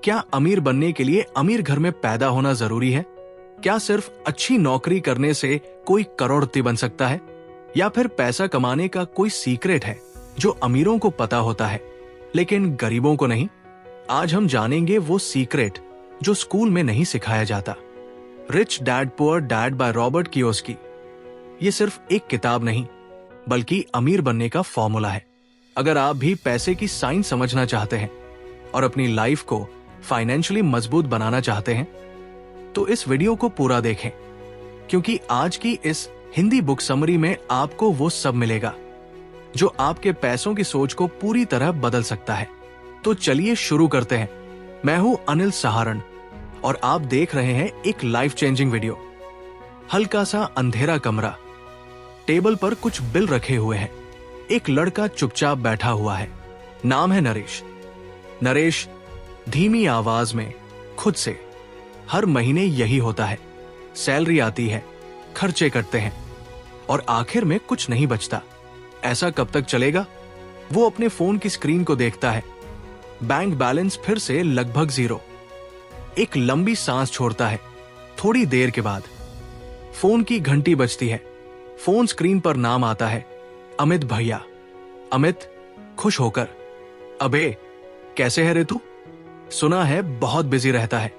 क्या अमीर बनने के लिए अमीर घर में पैदा होना जरूरी है? क्या सिर्फ अच्छी नौकरी करने से कोई करोड़पति बन सकता है? या फिर पैसा कमाने का कोई सीक्रेट है जो अमीरों को पता होता है लेकिन गरीबों को नहीं? आज हम जानेंगे वो सीक्रेट जो स्कूल में नहीं सिखाया जाता। Rich dad poor dad by Robert Kiyosaki. ये सिर्फ एक किताब नहीं बल्कि अमीर बनने का फॉर्मूला है। अगर आप भी पैसे की साइंस समझना चाहते हैं और अपनी लाइफ को फाइनेंशियली मजबूत बनाना चाहते हैं तो इस वीडियो को पूरा देखें, क्योंकि आज की इस हिंदी बुक समरी में आपको वो सब मिलेगा जो आपके पैसों की सोच को पूरी तरह बदल सकता है। तो चलिए शुरू करते हैं। मैं हूं अनिल सहारण और आप देख रहे हैं एक लाइफ चेंजिंग वीडियो। हल्का सा अंधेरा कमरा, टेबल पर कुछ बिल रखे हुए हैं। एक लड़का चुपचाप बैठा हुआ है। नाम है नरेश। नरेश धीमी आवाज में खुद से, हर महीने यही होता है, सैलरी आती है, खर्चे कटते हैं और आखिर में कुछ नहीं बचता। ऐसा कब तक चलेगा? वो अपने फोन की स्क्रीन को देखता है। बैंक बैलेंस फिर से लगभग 0। एक लंबी सांस छोड़ता है। थोड़ी देर के बाद फोन की घंटी बजती है। फोन स्क्रीन पर नाम आता है, अमित भैया। अमित खुश होकर, अबे कैसे है रे तू? सुना है बहुत बिजी रहता है।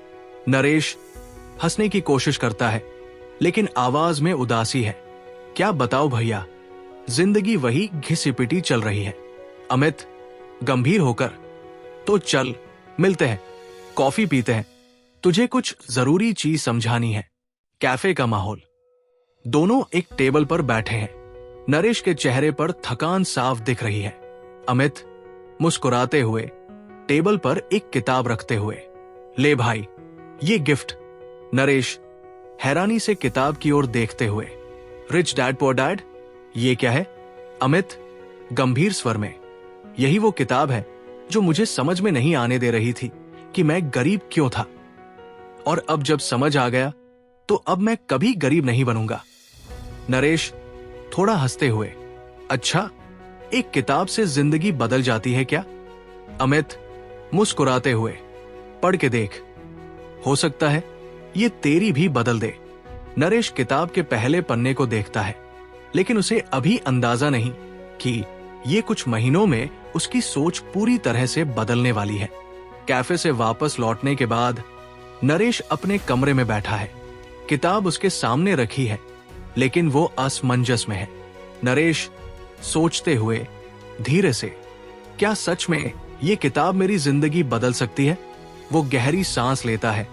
नरेश हंसने की कोशिश करता है लेकिन आवाज में उदासी है। क्या बताओ भैया, जिंदगी वही घिसी पिटी चल रही है। अमित गंभीर होकर, तो चल मिलते हैं, कॉफी पीते हैं, तुझे कुछ जरूरी चीज समझानी है। कैफे का माहौल। दोनों एक टेबल पर बैठे हैं। नरेश के चेहरे पर थकान साफ दिख रही है। अमित मुस्कुराते हुए टेबल पर एक किताब रखते हुए, ले भाई ये गिफ्ट। नरेश हैरानी से किताब की ओर देखते हुए, रिच डैड पुअर डैड, ये क्या है? अमित गंभीर स्वर में, यही वो किताब है जो मुझे समझ में नहीं आने दे रही थी कि मैं गरीब क्यों था, और अब जब समझ आ गया तो अब मैं कभी गरीब नहीं बनूंगा। नरेश थोड़ा हंसते हुए, अच्छा, एक किताब से जिंदगी बदल जाती है क्या? अमित मुस्कुराते हुए, पढ़ के देख, हो सकता है ये तेरी भी बदल दे। नरेश किताब के पहले पन्ने को देखता है लेकिन उसे अभी अंदाजा नहीं कि ये कुछ महीनों में उसकी सोच पूरी तरह से बदलने वाली है। कैफे से वापस लौटने के बाद नरेश अपने कमरे में बैठा है। किताब उसके सामने रखी है लेकिन वो असमंजस में है। नरेश सोचते हुए धीरे से, क्या सच में ये किताब मेरी जिंदगी बदल सकती है? वो गहरी सांस लेता है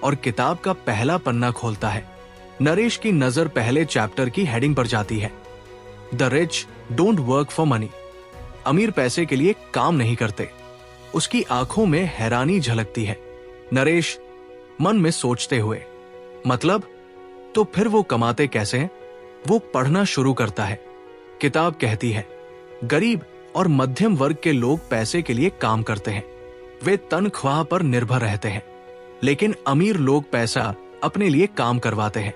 और किताब का पहला पन्ना खोलता है। नरेश की नजर पहले चैप्टर की हेडिंग पर जाती है, the rich don't work for money. अमीर पैसे के लिए काम नहीं करते। उसकी आंखों में हैरानी झलकती है। नरेश मन में सोचते हुए, मतलब? तो फिर वो कमाते कैसे हैं? वो पढ़ना शुरू करता है। किताब कहती है, गरीब और मध्यम वर्ग के लोग पैसे के लिए काम करते हैं, वे तनख्वाह पर निर्भर रहते हैं, लेकिन अमीर लोग पैसा अपने लिए काम करवाते हैं।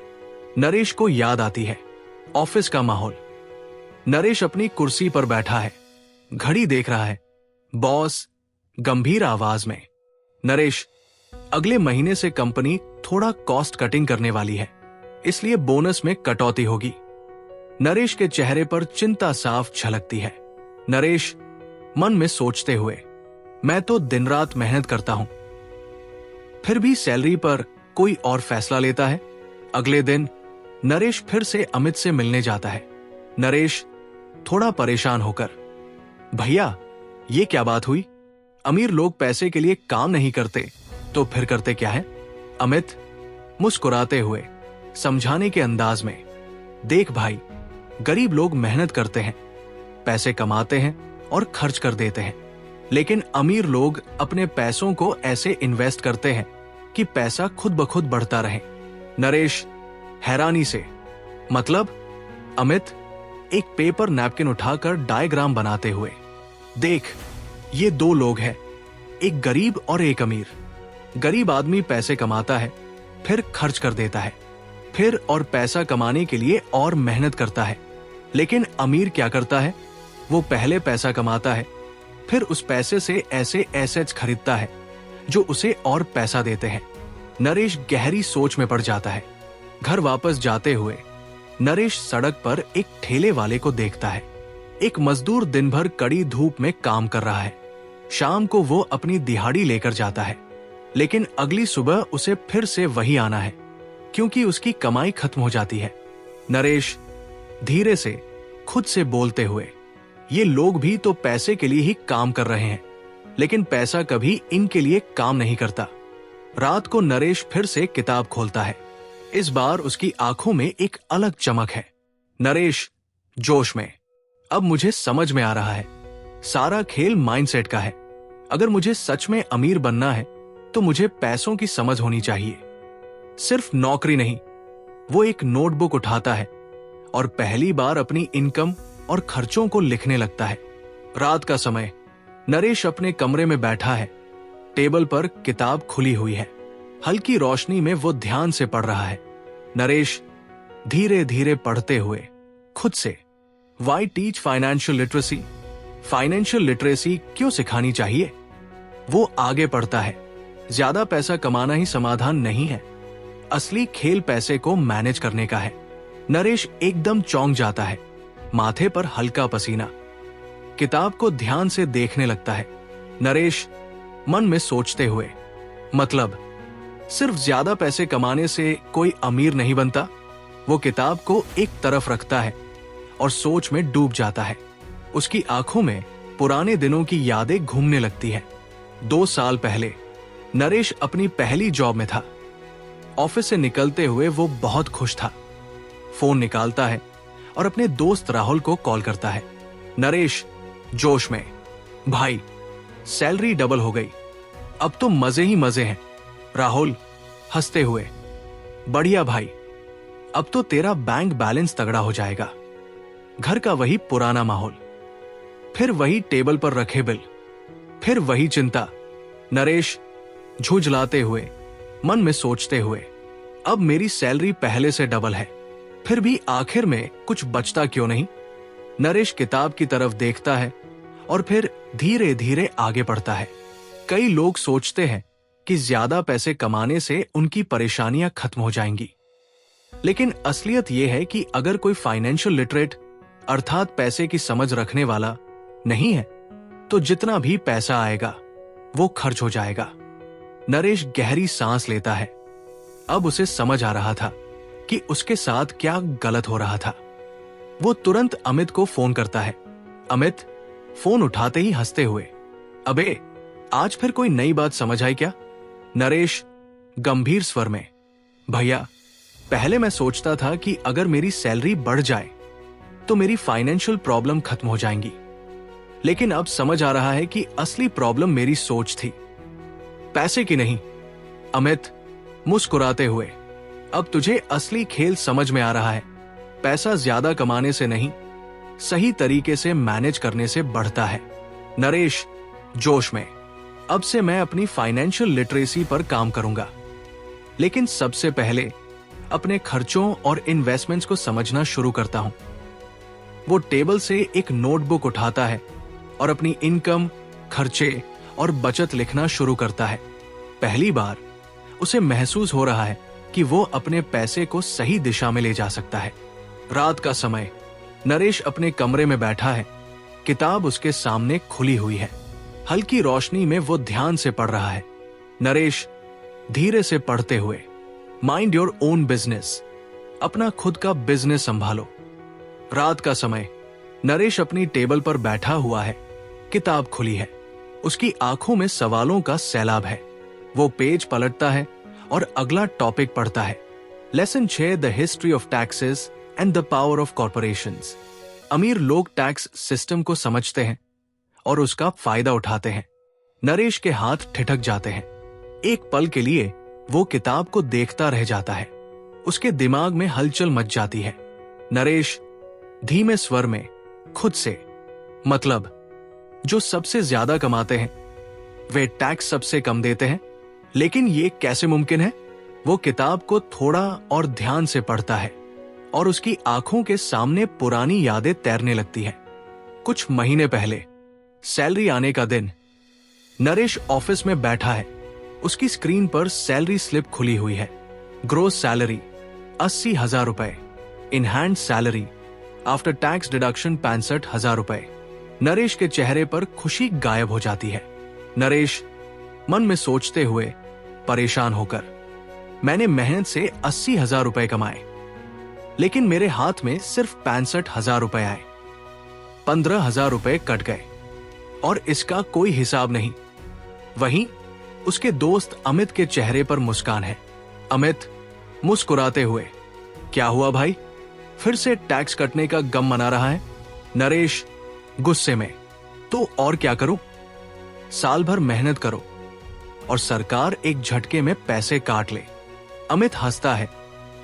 नरेश को याद आती है ऑफिस का माहौल। नरेश अपनी कुर्सी पर बैठा है, घड़ी देख रहा है। बॉस गंभीर आवाज में, नरेश, अगले महीने से कंपनी थोड़ा कॉस्ट कटिंग करने वाली है, इसलिए बोनस में कटौती होगी। नरेश के चेहरे पर चिंता साफ झलकती है। नरेश मन में सोचते हुए, मैं तो दिन रात मेहनत करता हूं, फिर भी सैलरी पर कोई और फैसला लेता है। अगले दिन नरेश फिर से अमित से मिलने जाता है। नरेश थोड़ा परेशान होकर, भैया ये क्या बात हुई? अमीर लोग पैसे के लिए काम नहीं करते तो फिर करते क्या है? अमित मुस्कुराते हुए समझाने के अंदाज में, देख भाई, गरीब लोग मेहनत करते हैं, पैसे कमाते हैं और खर्च कर देते हैं, लेकिन अमीर लोग अपने पैसों को ऐसे इन्वेस्ट करते हैं कि पैसा खुद ब खुद बढ़ता रहे। नरेश हैरानी से, मतलब? अमित एक पेपर नैपकिन उठाकर डायग्राम बनाते हुए, देख ये 2 लोग हैं, एक गरीब और एक अमीर। गरीब आदमी पैसे कमाता है, फिर खर्च कर देता है, फिर और पैसा कमाने के लिए और मेहनत करता है। लेकिन अमीर क्या करता है? वो पहले पैसा कमाता है, फिर उस पैसे से ऐसे एसेट्स खरीदता है जो उसे और पैसा देते हैं। नरेश गहरी सोच में पड़ जाता है। घर वापस जाते हुए नरेश सड़क पर एक ठेले वाले को देखता है। एक मजदूर दिन भर कड़ी धूप में काम कर रहा है। शाम को वो अपनी दिहाड़ी लेकर जाता है, लेकिन अगली सुबह उसे फिर से वही आना है, क्योंकि उसकी कमाई खत्म हो जाती है। नरेश धीरे से खुद से बोलते हुए, ये लोग भी तो पैसे के लिए ही काम कर रहे हैं, लेकिन पैसा कभी इनके लिए काम नहीं करता। रात को नरेश फिर से किताब खोलता है। इस बार उसकी आंखों में एक अलग चमक है। नरेश जोश में, अब मुझे समझ में आ रहा है, सारा खेल माइंडसेट का है। अगर मुझे सच में अमीर बनना है तो मुझे पैसों की समझ होनी चाहिए। सिर्फ नौकरी नहीं। वो एक नोटबुक उठाता है और पहली बार अपनी इनकम और खर्चों को लिखने लगता है। रात का समय, नरेश अपने कमरे में बैठा है। टेबल पर किताब खुली हुई है। हल्की रोशनी में वो ध्यान से पढ़ रहा है। नरेश धीरे धीरे पढ़ते हुए खुद से, why teach financial literacy? Financial literacy क्यों सिखानी चाहिए? वो आगे पढ़ता है, ज्यादा पैसा कमाना ही समाधान नहीं है, असली खेल पैसे को मैनेज करने का है। नरेश एकदम चौंक जाता है, माथे पर हल्का पसीना। किताब को ध्यान से देखने लगता है। नरेश मन में सोचते हुए, मतलब सिर्फ ज्यादा पैसे कमाने से कोई अमीर नहीं बनता। वो किताब को एक तरफ रखता है और सोच में डूब जाता है। उसकी आंखों में पुराने दिनों की यादें घूमने लगती है। 2 साल पहले नरेश अपनी पहली जॉब में था। ऑफिस से निकलते हुए वो बहुत खुश था। फोन निकालता है और अपने दोस्त राहुल को कॉल करता है। नरेश जोश में, भाई सैलरी डबल हो गई, अब तो मजे ही मजे हैं। राहुल हंसते हुए, बढ़िया भाई, अब तो तेरा बैंक बैलेंस तगड़ा हो जाएगा। घर का वही पुराना माहौल, फिर वही टेबल पर रखे बिल, फिर वही चिंता। नरेश झुंझलाते हुए, मन में सोचते हुए, अब मेरी सैलरी पहले से डबल है, फिर भी आखिर में कुछ बचता क्यों नहीं। नरेश किताब की तरफ देखता है और फिर धीरे धीरे आगे बढ़ता है। कई लोग सोचते हैं कि ज्यादा पैसे कमाने से उनकी परेशानियां खत्म हो जाएंगी, लेकिन असलियत यह है कि अगर कोई फाइनेंशियल लिटरेट अर्थात पैसे की समझ रखने वाला नहीं है तो जितना भी पैसा आएगा वो खर्च हो जाएगा। नरेश गहरी सांस लेता है। अब उसे समझ आ रहा था कि उसके साथ क्या गलत हो रहा था। वो तुरंत अमित को फोन करता है। अमित फोन उठाते ही हंसते हुए, अबे आज फिर कोई नई बात समझ आई क्या? नरेश गंभीर स्वर में, भैया पहले मैं सोचता था कि अगर मेरी सैलरी बढ़ जाए तो मेरी फाइनेंशियल प्रॉब्लम खत्म हो जाएंगी, लेकिन अब समझ आ रहा है कि असली प्रॉब्लम मेरी सोच थी, पैसे की नहीं। अमित मुस्कुराते हुए, अब तुझे असली खेल समझ में आ रहा है। पैसा ज्यादा कमाने से नहीं, सही तरीके से मैनेज करने से बढ़ता है। नरेश जोश में, अब से मैं अपनी फाइनेंशियल लिटरेसी पर काम करूंगा, लेकिन सबसे पहले अपने खर्चों और इन्वेस्टमेंट्स को समझना शुरू करता हूं। वो टेबल से एक नोटबुक उठाता है और अपनी इनकम, खर्चे और बचत लिखना शुरू करता है। पहली बार उसे महसूस हो रहा है कि वो अपने पैसे को सही दिशा में ले जा सकता है। रात का समय, नरेश अपने कमरे में बैठा है। किताब उसके सामने खुली हुई है। हल्की रोशनी में वो ध्यान से पढ़ रहा है। नरेश धीरे से पढ़ते हुए, माइंड योर ओन बिजनेस, अपना खुद का बिजनेस संभालो। रात का समय, नरेश अपनी टेबल पर बैठा हुआ है। किताब खुली है। उसकी आंखों में सवालों का सैलाब है। वो पेज पलटता है और अगला टॉपिक पढ़ता है। Lesson 6, the history of taxes and the power of corporations. अमीर लोग टैक्स सिस्टम को समझते हैं और उसका फायदा उठाते हैं। नरेश के हाथ ठिठक जाते हैं। एक पल के लिए वो किताब को देखता रह जाता है। उसके दिमाग में हलचल मच जाती है। नरेश धीमे स्वर में खुद से, मतलब जो सबसे ज्यादा कमाते हैं वे टैक्स सबसे कम देते हैं, लेकिन ये कैसे मुमकिन है? वो किताब को थोड़ा और ध्यान से पढ़ता है और उसकी आंखों के सामने पुरानी यादें तैरने लगती हैं। कुछ महीने पहले, सैलरी आने का दिन, नरेश ऑफिस में बैठा है। उसकी स्क्रीन पर सैलरी स्लिप खुली हुई है। ग्रोस सैलरी 80,000 रुपए, in hand salary after tax deduction 65,000 रुपए। नरेश के चेहरे पर खुशी गायब हो जाती है। नरेश मन में सोचते हुए परेशान होकर, मैंने मेहनत से 80,000 रुपए कमाए, लेकिन मेरे हाथ में सिर्फ 65,000 रुपए आए। 15,000 रुपए कट गए और इसका कोई हिसाब नहीं। वहीं उसके दोस्त अमित के चेहरे पर मुस्कान है। अमित मुस्कुराते हुए, क्या हुआ भाई, फिर से टैक्स कटने का गम मना रहा है? नरेश गुस्से में, तो और क्या करूं? साल भर मेहनत करो और सरकार एक झटके में पैसे काट ले। अमित हंसता है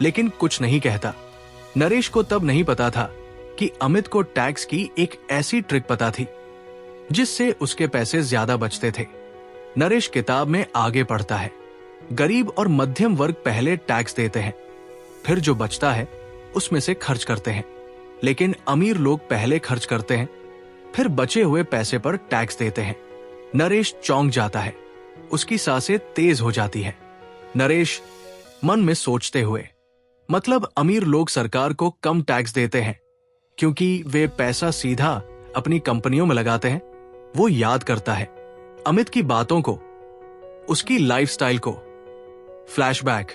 लेकिन कुछ नहीं कहता। नरेश को तब नहीं पता था कि अमित को टैक्स की एक ऐसी ट्रिक पता थी जिससे उसके पैसे ज्यादा बचते थे। नरेश किताब में आगे पढ़ता है। गरीब और मध्यम वर्ग पहले टैक्स देते हैं, फिर जो बचता है उसमें से खर्च करते हैं। लेकिन अमीर लोग पहले खर्च करते हैं, फिर बचे हुए पैसे पर टैक्स देते हैं। नरेश चौंक जाता है, उसकी सांसें तेज हो जाती है। नरेश मन में सोचते हुए, मतलब अमीर लोग सरकार को कम टैक्स देते हैं क्योंकि वे पैसा सीधा अपनी कंपनियों में लगाते हैं। वो याद करता है अमित की बातों को, उसकी लाइफस्टाइल को। फ्लैशबैक,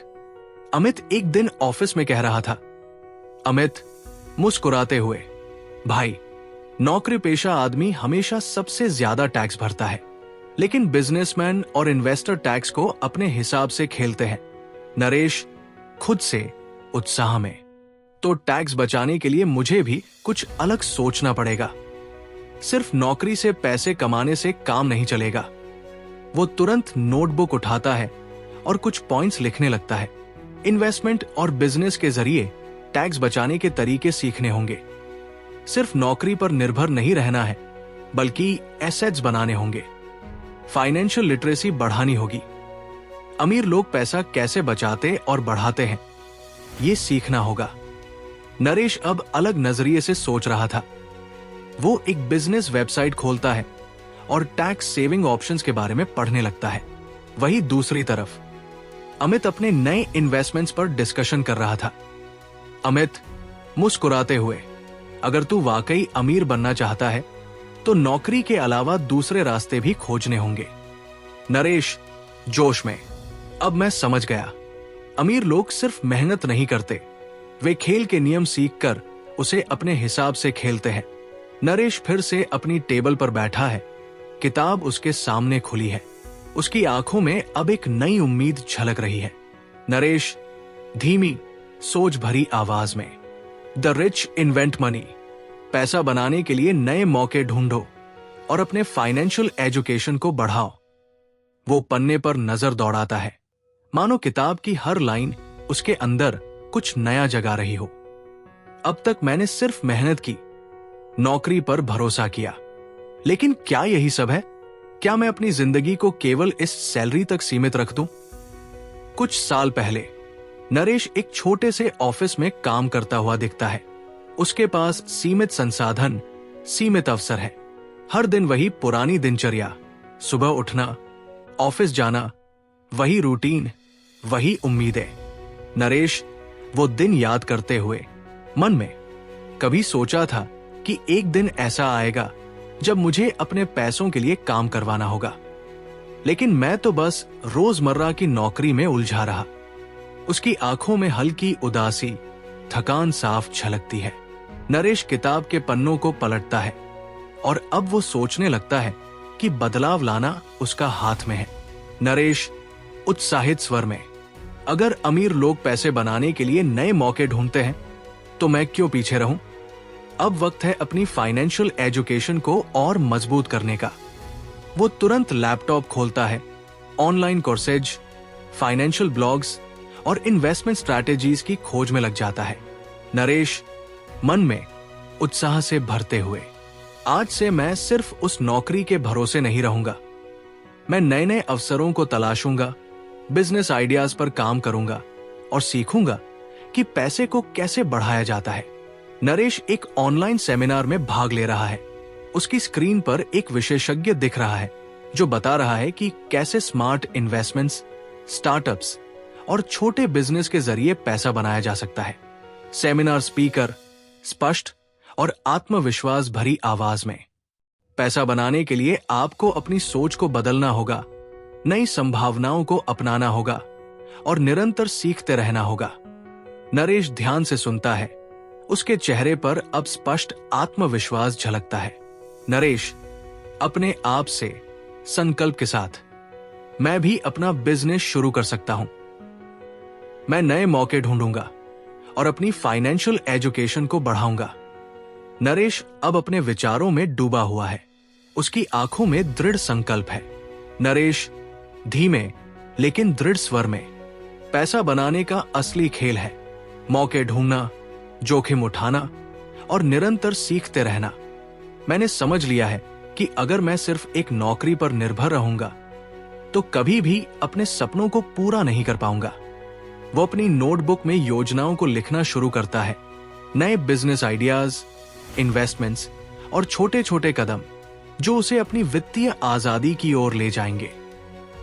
अमित एक दिन ऑफिस में कह रहा था। अमित मुस्कुराते हुए, भाई, नौकरी पेशा आदमी हमेशा सबसे ज्यादा टैक्स भरता है, लेकिन बिजनेसमैन और इन्वेस्टर टैक्स को अपने हिसाब से खेलते हैं। नरेश खुद से उत्साह में, तो टैक्स बचाने के लिए मुझे भी कुछ अलग सोचना पड़ेगा। सिर्फ नौकरी से पैसे कमाने से काम नहीं चलेगा। वो तुरंत नोटबुक उठाता है और कुछ पॉइंट्स लिखने लगता है। इन्वेस्टमेंट और बिजनेस के जरिए टैक्स बचाने के तरीके सीखने होंगे। सिर्फ नौकरी पर निर्भर नहीं रहना है, बल्कि एसेट्स बनाने होंगे। फाइनेंशियल लिटरेसी बढ़ानी होगी। अमीर लोग पैसा कैसे बचाते और बढ़ाते हैं, ये सीखना होगा। नरेश अब अलग नजरिए से सोच रहा था। वो एक बिजनेस वेबसाइट खोलता है और टैक्स सेविंग ऑप्शंस के बारे में पढ़ने लगता है। वहीं दूसरी तरफ अमित अपने नए इन्वेस्टमेंट्स पर डिस्कशन कर रहा था। अमित मुस्कुराते हुए, अगर तू वाकई अमीर बनना चाहता है तो नौकरी के अलावा दूसरे रास्ते भी खोजने होंगे। नरेश जोश में, अब मैं समझ गया। अमीर लोग सिर्फ मेहनत नहीं करते, वे खेल के नियम सीखकर उसे अपने हिसाब से खेलते हैं। नरेश फिर से अपनी टेबल पर बैठा है। किताब उसके सामने खुली है। उसकी आंखों में अब एक नई उम्मीद झलक रही है। नरेश धीमी सोच भरी आवाज में, द रिच इन्वेंट मनी, पैसा बनाने के लिए नए मौके ढूंढो और अपने फाइनेंशियल एजुकेशन को बढ़ाओ। वो पन्ने पर नजर दौड़ाता है, मानो किताब की हर लाइन उसके अंदर कुछ नया जगा रही हो। अब तक मैंने सिर्फ मेहनत की, नौकरी पर भरोसा किया, लेकिन क्या यही सब है? क्या मैं अपनी जिंदगी को केवल इस सैलरी तक सीमित रख दूं? कुछ साल पहले नरेश एक छोटे से ऑफिस में काम करता हुआ दिखता है। उसके पास सीमित संसाधन, सीमित अवसर है। हर दिन वही पुरानी दिनचर्या, सुबह उठना, ऑफिस जाना, वही रूटीन, वही उम्मीदें। नरेश वो दिन याद करते हुए मन में कभी सोचा था कि एक दिन ऐसा आएगा जब मुझे अपने पैसों के लिए काम करवाना होगा, लेकिन मैं तो बस रोजमर्रा की नौकरी में उलझा रहा। उसकी आंखों में हल्की उदासी, थकान साफ झलकती है। नरेश किताब के पन्नों को पलटता है और अब वो सोचने लगता है कि बदलाव लाना उसका हाथ में है। नरेश उत्साहित स्वर में, अगर अमीर लोग पैसे बनाने के लिए नए मौके ढूंढते हैं तो मैं क्यों पीछे रहूं? अब वक्त है अपनी फाइनेंशियल एजुकेशन को और मजबूत करने का। वो तुरंत लैपटॉप खोलता है, ऑनलाइन कोर्सेज, फाइनेंशियल ब्लॉग्स और इन्वेस्टमेंट स्ट्रैटेजीज की खोज में लग जाता है। नरेश मन में उत्साह से भरते हुए, आज से मैं सिर्फ उस नौकरी के भरोसे नहीं रहूंगा। मैं नए नए अवसरों को तलाशूंगा, बिजनेस आइडियाज पर काम करूंगा और सीखूंगा कि पैसे को कैसे बढ़ाया जाता है। नरेश एक ऑनलाइन सेमिनार में भाग ले रहा है। उसकी स्क्रीन पर एक विशेषज्ञ दिख रहा है जो बता रहा है कि कैसे स्मार्ट इन्वेस्टमेंट्स, स्टार्टअप्स और छोटे बिजनेस के जरिए पैसा बनाया जा सकता है। सेमिनार स्पीकर स्पष्ट और आत्मविश्वास भरी आवाज में। पैसा बनाने के लिए आपको अपनी सोच को बदलना होगा, नई संभावनाओं को अपनाना होगा और निरंतर सीखते रहना होगा। नरेश ध्यान से सुनता है। उसके चेहरे पर अब स्पष्ट आत्मविश्वास झलकता है। नरेश अपने आप से संकल्प के साथ, मैं भी अपना बिजनेस शुरू कर सकता हूं। मैं नए मौके ढूंढूंगा और अपनी फाइनेंशियल एजुकेशन को बढ़ाऊंगा। नरेश अब अपने विचारों में डूबा हुआ है। उसकी आंखों में दृढ़ संकल्प है। नरेश धीमे लेकिन दृढ़ स्वर में, पैसा बनाने का असली खेल है मौके ढूंढना, जोखिम उठाना और निरंतर सीखते रहना। मैंने समझ लिया है कि अगर मैं सिर्फ एक नौकरी पर निर्भर रहूंगा तो कभी भी अपने सपनों को पूरा नहीं कर पाऊंगा। वो अपनी नोटबुक में योजनाओं को लिखना शुरू करता है। नए बिजनेस आइडियाज, इन्वेस्टमेंट्स और छोटे छोटे कदम जो उसे अपनी वित्तीय आजादी की ओर ले जाएंगे।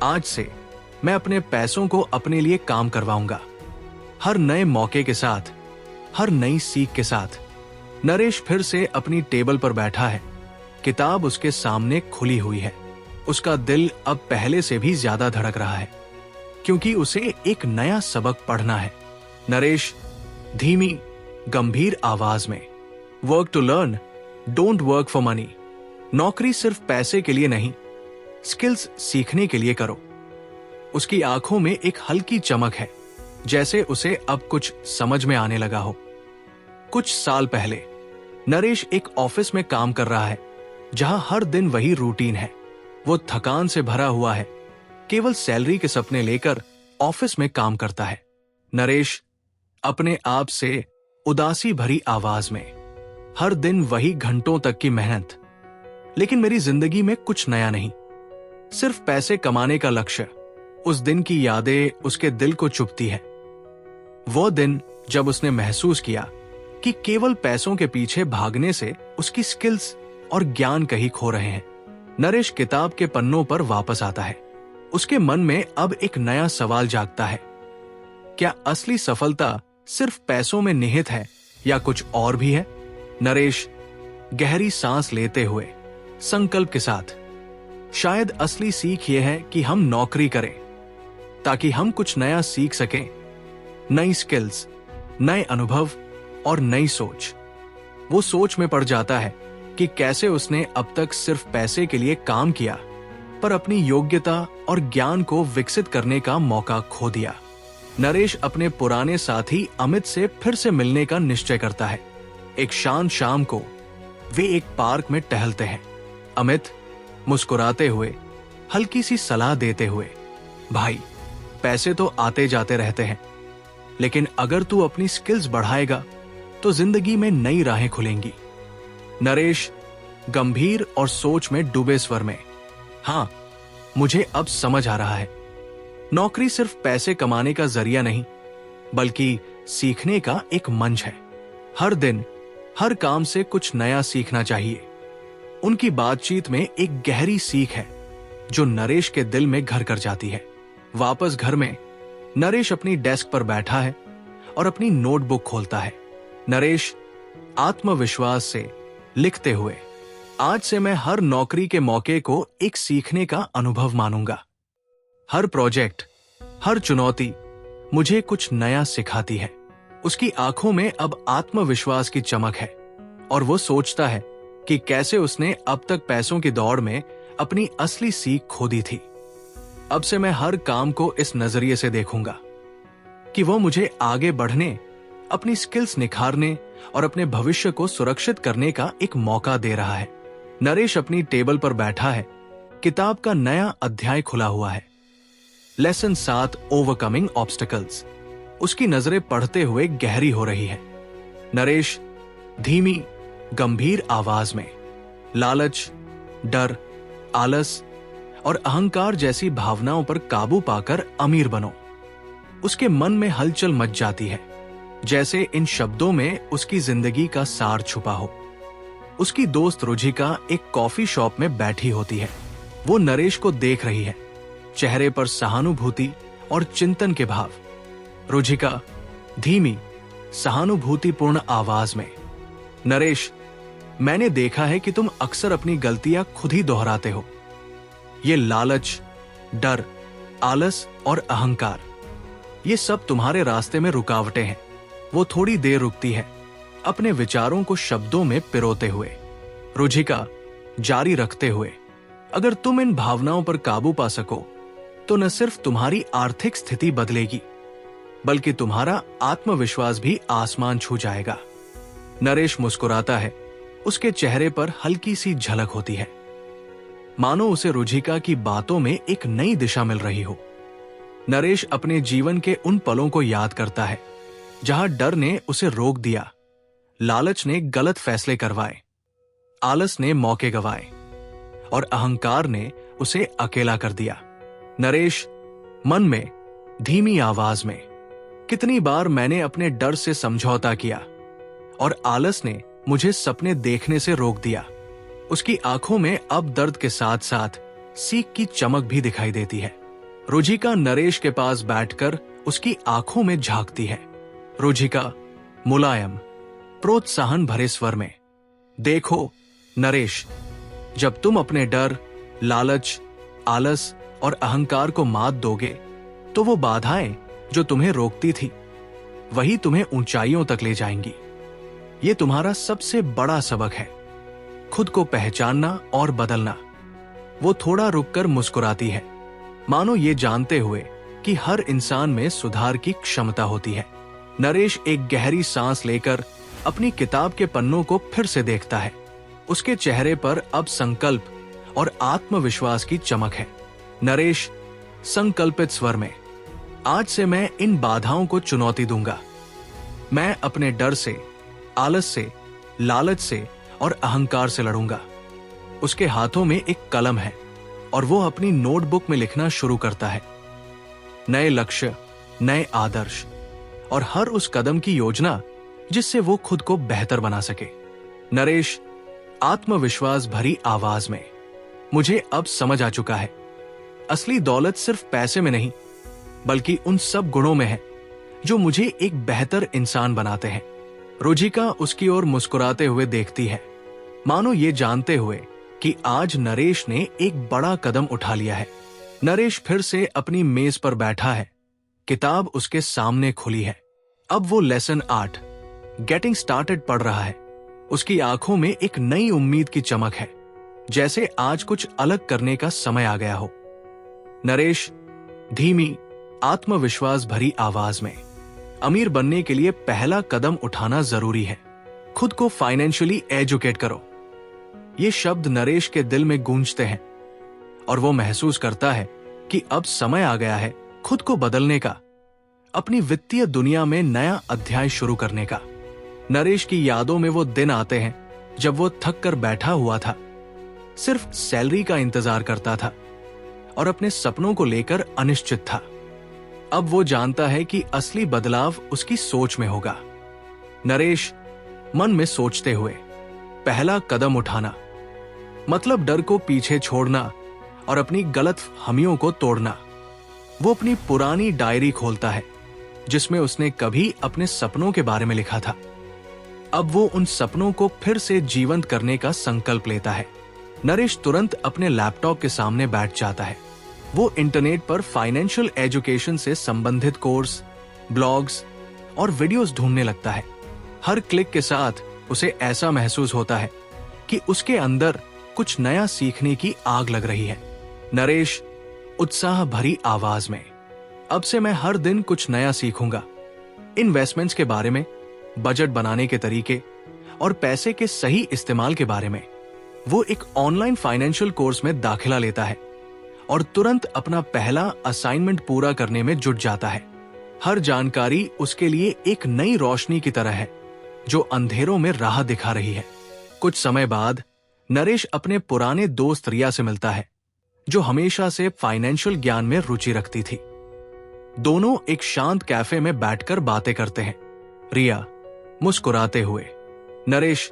आज से मैं अपने पैसों को अपने लिए काम करवाऊंगा। हर नए मौके के साथ, हर नई सीख के साथ नरेश फिर से अपनी टेबल पर बैठा है। किताब उसके सामने खुली हुई है। उसका दिल अब पहले से भी ज्यादा धड़क रहा है क्योंकि उसे एक नया सबक पढ़ना है। नरेश धीमी गंभीर आवाज में, work to learn, don't work for money. नौकरी सिर्फ पैसे के लिए नहीं, स्किल्स सीखने के लिए करो। उसकी आंखों में एक हल्की चमक है, जैसे उसे अब कुछ समझ में आने लगा हो। कुछ साल पहले नरेश एक ऑफिस में काम कर रहा है जहां हर दिन वही रूटीन है। वो थकान से भरा हुआ है, केवल सैलरी के सपने लेकर ऑफिस में काम करता है। नरेश अपने आप से उदासी भरी आवाज में, हर दिन वही घंटों तक की मेहनत, लेकिन मेरी जिंदगी में कुछ नया नहीं, सिर्फ पैसे कमाने का लक्ष्य। उस दिन की यादें उसके दिल को चुभती है। वो दिन जब उसने महसूस किया कि केवल पैसों के पीछे भागने से उसकी स्किल्स और ज्ञान कहीं खो रहे हैं। नरेश किताब के पन्नों पर वापस आता है। उसके मन में अब एक नया सवाल जागता है, क्या असली सफलता सिर्फ पैसों में निहित है या कुछ और भी है? नरेश गहरी सांस लेते हुए संकल्प के साथ, शायद असली सीख यह है कि हम नौकरी करें ताकि हम कुछ नया सीख सकें, नई स्किल्स, नए अनुभव और नई सोच। वो सोच में पड़ जाता है कि कैसे उसने अब तक सिर्फ पैसे के लिए काम किया पर अपनी योग्यता और ज्ञान को विकसित करने का मौका खो दिया। नरेश अपने पुराने साथी अमित से फिर से मिलने का निश्चय करता है। एक शांत शाम को वे एक पार्क में टहलते हैं। अमित मुस्कुराते हुए, हल्की सी सलाह देते हुए, भाई पैसे तो आते जाते रहते हैं, लेकिन अगर तू अपनी स्किल्स बढ़ाएगा तो जिंदगी में नई राहें खुलेंगी। नरेश गंभीर और सोच में डूबे स्वर में, हाँ मुझे अब समझ आ रहा है, नौकरी सिर्फ पैसे कमाने का जरिया नहीं बल्कि सीखने का एक मंच है। हर दिन हर काम से कुछ नया सीखना चाहिए। उनकी बातचीत में एक गहरी सीख है जो नरेश के दिल में घर कर जाती है। वापस घर में नरेश अपनी डेस्क पर बैठा है और अपनी नोटबुक खोलता है। नरेश आत्मविश्वास से लिखते हुए, आज से मैं हर नौकरी के मौके को एक सीखने का अनुभव मानूंगा। हर प्रोजेक्ट, हर चुनौती मुझे कुछ नया सिखाती है। उसकी आंखों में अब आत्मविश्वास की चमक है और वो सोचता है कि कैसे उसने अब तक पैसों की दौड़ में अपनी असली सीख खो दी थी। अब से मैं हर काम को इस नजरिए से देखूंगा कि वो मुझे आगे बढ़ने, अपनी स्किल्स निखारने और अपने भविष्य को सुरक्षित करने का एक मौका दे रहा है। नरेश अपनी टेबल पर बैठा है। किताब का नया अध्याय खुला हुआ है। Lesson 7, overcoming obstacles. उसकी नजरें पढ़ते हुए गहरी हो रही है। नरेश धीमी गंभीर आवाज में, लालच, डर, आलस और अहंकार जैसी भावनाओं पर काबू पाकर अमीर बनो। उसके मन में हलचल मच जाती है, जैसे इन शब्दों में उसकी जिंदगी का सार छुपा हो। उसकी दोस्त रुचिका एक कॉफी शॉप में बैठी होती है। वो नरेश को देख रही है, चेहरे पर सहानुभूति और चिंतन के भाव। रुचिका धीमी सहानुभूतिपूर्ण आवाज में, नरेश, मैंने देखा है कि तुम अक्सर अपनी गलतियां खुद ही दोहराते हो। ये लालच, डर, आलस और अहंकार, ये सब तुम्हारे रास्ते में रुकावटें हैं। वो थोड़ी देर रुकती है, अपने विचारों को शब्दों में पिरोते हुए। रुचिका जारी रखते हुए, अगर तुम इन भावनाओं पर काबू पा सको तो न सिर्फ तुम्हारी आर्थिक स्थिति बदलेगी, बल्कि तुम्हारा आत्मविश्वास भी आसमान छू जाएगा। नरेश मुस्कुराता है, उसके चेहरे पर हल्की सी झलक होती है, मानो उसे रुचिका की बातों में एक नई दिशा मिल रही हो। नरेश अपने जीवन के उन पलों को याद करता है जहां डर ने उसे रोक दिया, लालच ने गलत फैसले करवाए, आलस ने मौके गंवाए और अहंकार ने उसे अकेला कर दिया। नरेश मन में धीमी आवाज में, कितनी बार मैंने अपने डर से समझौता किया और आलस ने मुझे सपने देखने से रोक दिया। उसकी आंखों में अब दर्द के साथ साथ सीख की चमक भी दिखाई देती है। रुचिका नरेश के पास बैठकर उसकी आंखों में झांकती है। रुचिका मुलायम, प्रोत्साहन भरे स्वर में, देखो नरेश, जब तुम अपने डर, लालच, आलस और अहंकार को मात दोगे तो वो बाधाएं जो तुम्हें रोकती थी वही तुम्हें ऊंचाइयों तक ले जाएंगी। ये तुम्हारा सबसे बड़ा सबक है, खुद को पहचानना और बदलना। वो थोड़ा रुककर मुस्कुराती है, मानो ये जानते हुए कि हर इंसान में सुधार की क्षमता होती है। नरेश एक गहरी सांस लेकर अपनी किताब के पन्नों को फिर से देखता है। उसके चेहरे पर अब संकल्प और आत्मविश्वास की चमक है। नरेश संकल्पित स्वर में, आज से मैं इन बाधाओं को चुनौती दूंगा। मैं अपने डर से, आलस से, लालच से और अहंकार से लड़ूंगा। उसके हाथों में एक कलम है और वो अपनी नोटबुक में लिखना शुरू करता है। नए लक्ष्य, नए आदर्श और हर उस कदम की योजना जिससे वो खुद को बेहतर बना सके। नरेश आत्मविश्वास भरी आवाज में, मुझे अब समझ आ चुका है, असली दौलत सिर्फ पैसे में नहीं बल्कि उन सब गुणों में है जो मुझे एक बेहतर इंसान बनाते हैं। रुचिका उसकी ओर मुस्कुराते हुए देखती है, मानो ये जानते हुए कि आज नरेश ने एक बड़ा कदम उठा लिया है। नरेश फिर से अपनी मेज पर बैठा है, किताब उसके सामने खुली है। अब वो लेसन 8 गेटिंग स्टार्टेड पढ़ रहा है। उसकी आंखों में एक नई उम्मीद की चमक है, जैसे आज कुछ अलग करने का समय आ गया हो। नरेश धीमी आत्मविश्वास भरी आवाज में, अमीर बनने के लिए पहला कदम उठाना जरूरी है। खुद को फाइनेंशियली एजुकेट करो। ये शब्द नरेश के दिल में गूंजते हैं और वो महसूस करता है कि अब समय आ गया है खुद को बदलने का, अपनी वित्तीय दुनिया में नया अध्याय शुरू करने का। नरेश की यादों में वो दिन आते हैं जब वो थक कर बैठा हुआ था, सिर्फ सैलरी का इंतजार करता था और अपने सपनों को लेकर अनिश्चित था। अब वो जानता है कि असली बदलाव उसकी सोच में होगा। नरेश मन में सोचते हुए, पहला कदम उठाना मतलब डर को पीछे छोड़ना और अपनी गलत हमियों को तोड़ना। वो अपनी पुरानी डायरी खोलता है जिसमें उसने कभी अपने सपनों के बारे में लिखा था। अब वो उन सपनों को फिर से जीवंत करने का संकल्प लेता है। नरेश तुरंत अपने लैपटॉप के सामने बैठ जाता है। वो इंटरनेट पर फाइनेंशियल एजुकेशन से संबंधित कोर्स, ब्लॉग्स और वीडियोस ढूंढने लगता है। हर क्लिक के साथ उसे ऐसा महसूस होता है कि उसके अंदर कुछ नया सीखने की आग लग रही है। नरेश उत्साह भरी आवाज में, अब से मैं हर दिन कुछ नया सीखूंगा। इन्वेस्टमेंट्स के बारे में, बजट बनाने के तरीके और पैसे के सही इस्तेमाल के बारे में। वो एक ऑनलाइन फाइनेंशियल कोर्स में दाखिला लेता है और तुरंत अपना पहला असाइनमेंट पूरा करने में जुट जाता है। हर जानकारी उसके लिए एक नई रोशनी की तरह है जो अंधेरों में राह दिखा रही है। कुछ समय बाद नरेश अपने पुराने दोस्त रिया से मिलता है, जो हमेशा से फाइनेंशियल ज्ञान में रुचि रखती थी। दोनों एक शांत कैफे में बैठकर बातें करते हैं। रिया मुस्कुराते हुए, नरेश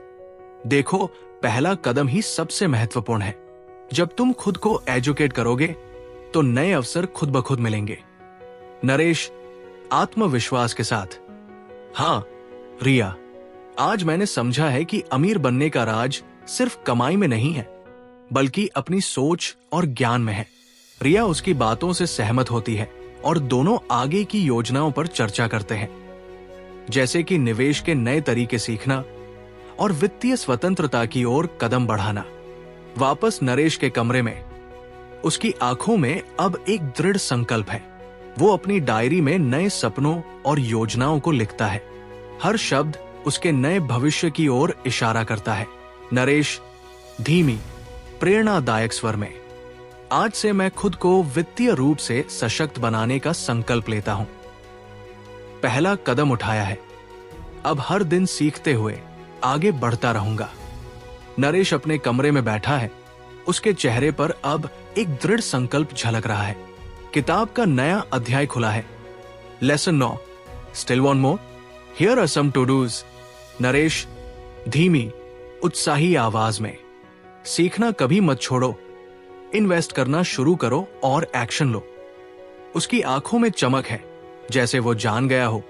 देखो, पहला कदम ही सबसे महत्वपूर्ण है। जब तुम खुद को एजुकेट करोगे तो नए अवसर खुद ब खुद मिलेंगे। नरेश आत्मविश्वास के साथ, हाँ रिया, आज मैंने समझा है कि अमीर बनने का राज सिर्फ कमाई में नहीं है, बल्कि अपनी सोच और ज्ञान में है। रिया उसकी बातों से सहमत होती है और दोनों आगे की योजनाओं पर चर्चा करते हैं, जैसे कि निवेश के नए तरीके सीखना और वित्तीय स्वतंत्रता की ओर कदम बढ़ाना। वापस नरेश के कमरे में उसकी आंखों में अब एक दृढ़ संकल्प है। वो अपनी डायरी में नए सपनों और योजनाओं को लिखता है। हर शब्द उसके नए भविष्य की ओर इशारा करता है। नरेश धीमी, प्रेरणादायक स्वर में, आज से मैं खुद को वित्तीय रूप से सशक्त बनाने का संकल्प लेता हूं। पहला कदम उठाया है, अब हर दिन सीखते हुए आगे बढ़ता रहूंगा। नरेश अपने कमरे में बैठा है। उसके चेहरे पर अब एक दृढ़ संकल्प झलक रहा है। किताब का नया अध्याय खुला है। Lesson 9, still want more, here are some to dos. Naresh धीमी, उत्साही आवाज में, सीखना कभी मत छोड़ो, इन्वेस्ट करना शुरू करो और एक्शन लो। उसकी आंखों में चमक है, जैसे वो जान गया हो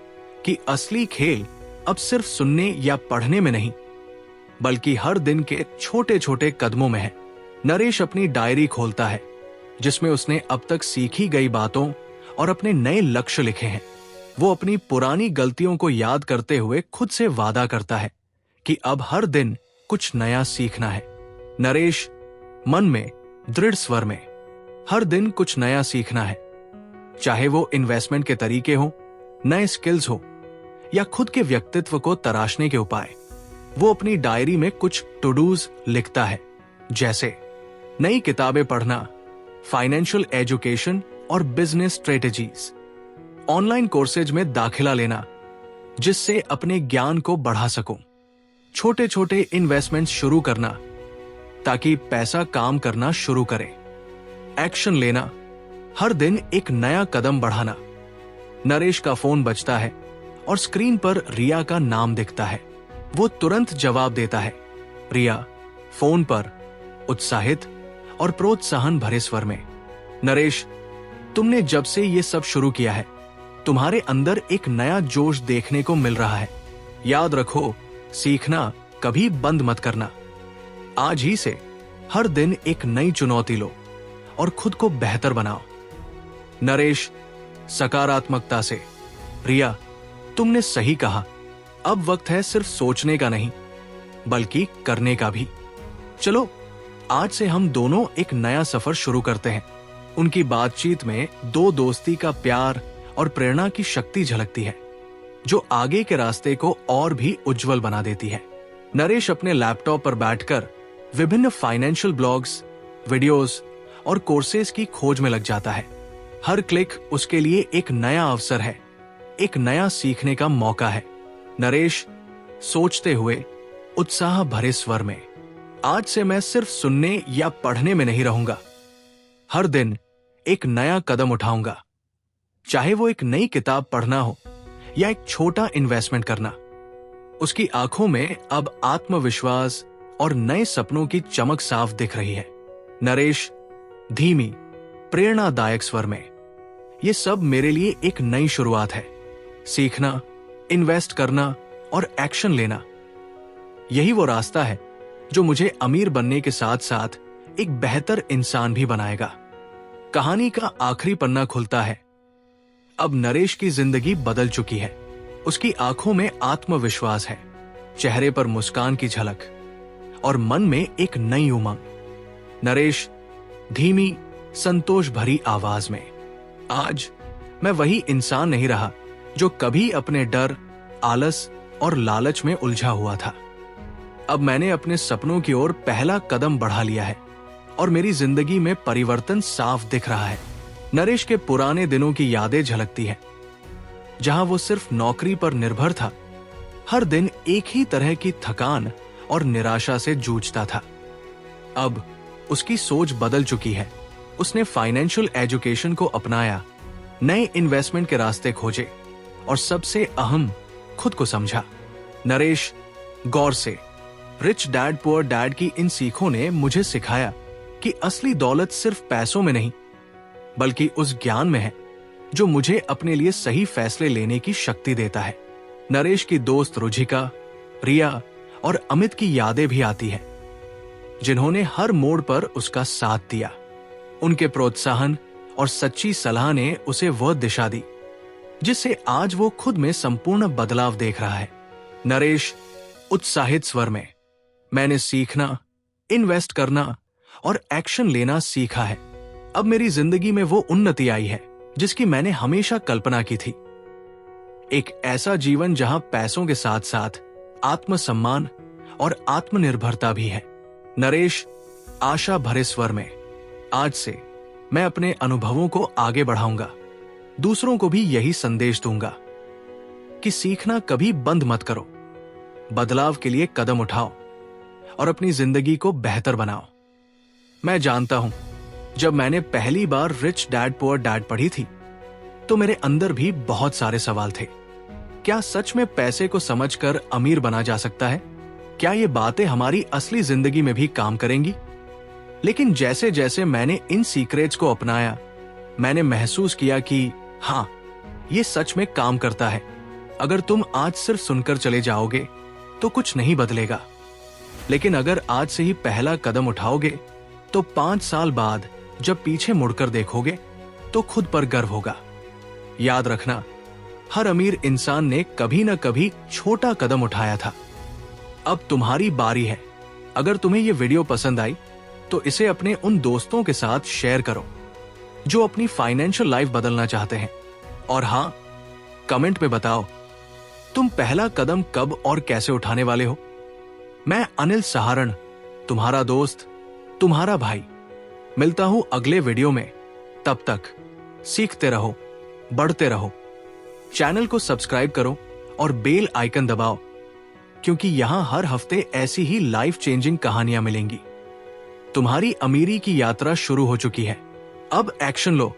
कि असली खेल अब सिर्फ सुनने या पढ़ने में नहीं, बल्कि हर दिन के छोटे छोटे कदमों में है। नरेश अपनी डायरी खोलता है, जिसमें उसने अब तक सीखी गई बातों और अपने नए लक्ष्य लिखे हैं। वो अपनी पुरानी गलतियों को याद करते हुए खुद से वादा करता है कि अब हर दिन कुछ नया सीखना है। नरेश मन में दृढ़ स्वर में, हर दिन कुछ नया सीखना है, चाहे वो इन्वेस्टमेंट के तरीके हो, नए स्किल्स हो या खुद के व्यक्तित्व को तराशने के उपाय। वो अपनी डायरी में कुछ टू डूज लिखता है, जैसे नई किताबें पढ़ना, फाइनेंशियल एजुकेशन और बिजनेस स्ट्रेटेजीज, ऑनलाइन कोर्सेज में दाखिला लेना जिससे अपने ज्ञान को बढ़ा सकूं, छोटे छोटे इन्वेस्टमेंट शुरू करना ताकि पैसा काम करना शुरू करे, एक्शन लेना, हर दिन एक नया कदम बढ़ाना। नरेश का फोन बजता है और स्क्रीन पर रिया का नाम दिखता है। वो तुरंत जवाब देता है। रिया फोन पर, उत्साहित और प्रोत्साहन भरे स्वर में, नरेश, तुमने जब से ये सब शुरू किया है, तुम्हारे अंदर एक नया जोश देखने को मिल रहा है। याद रखो, सीखना कभी बंद मत करना। आज ही से हर दिन एक नई चुनौती लो और खुद को बेहतर बनाओ। नरेश सकारात्मकता से, रिया, तुमने सही कहा, अब वक्त है सिर्फ सोचने का नहीं, बल्कि करने का भी। चलो आज से हम दोनों एक नया सफर शुरू करते हैं। उनकी बातचीत में दो दोस्ती का प्यार और प्रेरणा की शक्ति झलकती है, जो आगे के रास्ते को और भी उज्जवल बना देती है। नरेश अपने लैपटॉप पर बैठकर विभिन्न फाइनेंशियल ब्लॉग्स, वीडियोस और कोर्सेज की खोज में लग जाता है। हर क्लिक उसके लिए एक नया अवसर है, एक नया सीखने का मौका है। नरेश सोचते हुए उत्साह भरे स्वर में, आज से मैं सिर्फ सुनने या पढ़ने में नहीं रहूंगा, हर दिन एक नया कदम उठाऊंगा, चाहे वो एक नई किताब पढ़ना हो या एक छोटा इन्वेस्टमेंट करना। उसकी आंखों में अब आत्मविश्वास और नए सपनों की चमक साफ दिख रही है। नरेश धीमी, प्रेरणादायक स्वर में, ये सब मेरे लिए एक नई शुरुआत है। सीखना, इन्वेस्ट करना और एक्शन लेना, यही वो रास्ता है जो मुझे अमीर बनने के साथ साथ एक बेहतर इंसान भी बनाएगा। कहानी का आखिरी पन्ना खुलता है। अब नरेश की जिंदगी बदल चुकी है। उसकी आंखों में आत्मविश्वास है, चेहरे पर मुस्कान की झलक और मन में एक नई उमंग। नरेश धीमी, संतोष भरी आवाज में, आज मैं वही इंसान नहीं रहा जो कभी अपने डर, आलस और लालच में उलझा हुआ था। अब मैंने अपने सपनों की ओर पहला कदम बढ़ा लिया है और मेरी जिंदगी में परिवर्तन साफ दिख रहा है। नरेश के पुराने दिनों की यादें झलकती हैं, जहां वो सिर्फ नौकरी पर निर्भर था, हर दिन एक ही तरह की थकान और निराशा से जूझता था। अब उसकी सोच बदल चुकी है। उसने फाइनेंशियल एजुकेशन को अपनाया, नए इन्वेस्टमेंट के रास्ते खोजे और सबसे अहम, खुद को समझा। नरेश गौर से, रिच डैड पुअर डैड की इन सीखों ने मुझे सिखाया कि असली दौलत सिर्फ पैसों में नहीं, बल्कि उस ज्ञान में है जो मुझे अपने लिए सही फैसले लेने की शक्ति देता है। नरेश की दोस्त रुचिका, रिया और अमित की यादें भी आती हैं, जिन्होंने हर मोड़ पर उसका साथ दिया। उनके प्रोत्साहन और सच्ची सलाह ने उसे वह दिशा दी जिससे आज वो खुद में संपूर्ण बदलाव देख रहा है। नरेश उत्साहित स्वर में, मैंने सीखना, इन्वेस्ट करना और एक्शन लेना सीखा है। अब मेरी जिंदगी में वो उन्नति आई है जिसकी मैंने हमेशा कल्पना की थी। एक ऐसा जीवन जहां पैसों के साथ साथ आत्मसम्मान और आत्मनिर्भरता भी है। नरेश आशा भरे स्वर में, आज से मैं अपने अनुभवों को आगे बढ़ाऊंगा, दूसरों को भी यही संदेश दूंगा कि सीखना कभी बंद मत करो, बदलाव के लिए कदम उठाओ और अपनी जिंदगी को बेहतर बनाओ। मैं जानता हूं, जब मैंने पहली बार रिच डैड पुअर डैड पढ़ी थी तो मेरे अंदर भी बहुत सारे सवाल थे। क्या सच में पैसे को समझकर अमीर बना जा सकता है? क्या ये बातें हमारी असली जिंदगी में भी काम करेंगी? लेकिन जैसे जैसे मैंने इन सीक्रेट्स को अपनाया, मैंने महसूस किया कि हाँ, ये सच में काम करता है। अगर तुम आज सिर्फ सुनकर चले जाओगे तो कुछ नहीं बदलेगा, लेकिन अगर आज से ही पहला कदम उठाओगे तो 5 साल बाद जब पीछे मुड़कर देखोगे तो खुद पर गर्व होगा। याद रखना, हर अमीर इंसान ने कभी न कभी छोटा कदम उठाया था। अब तुम्हारी बारी है। अगर तुम्हें यह वीडियो पसंद आई तो इसे अपने उन दोस्तों के साथ शेयर करो जो अपनी फाइनेंशियल लाइफ बदलना चाहते हैं। और हाँ, कमेंट में बताओ तुम पहला कदम कब और कैसे उठाने वाले हो। मैं अनिल सहारण, तुम्हारा दोस्त, तुम्हारा भाई, मिलता हूं अगले वीडियो में। तब तक सीखते रहो, बढ़ते रहो। चैनल को सब्सक्राइब करो और बेल आइकन दबाओ, क्योंकि यहां हर हफ्ते ऐसी ही लाइफ चेंजिंग कहानियां मिलेंगी। तुम्हारी अमीरी की यात्रा शुरू हो चुकी है। अब एक्शन लो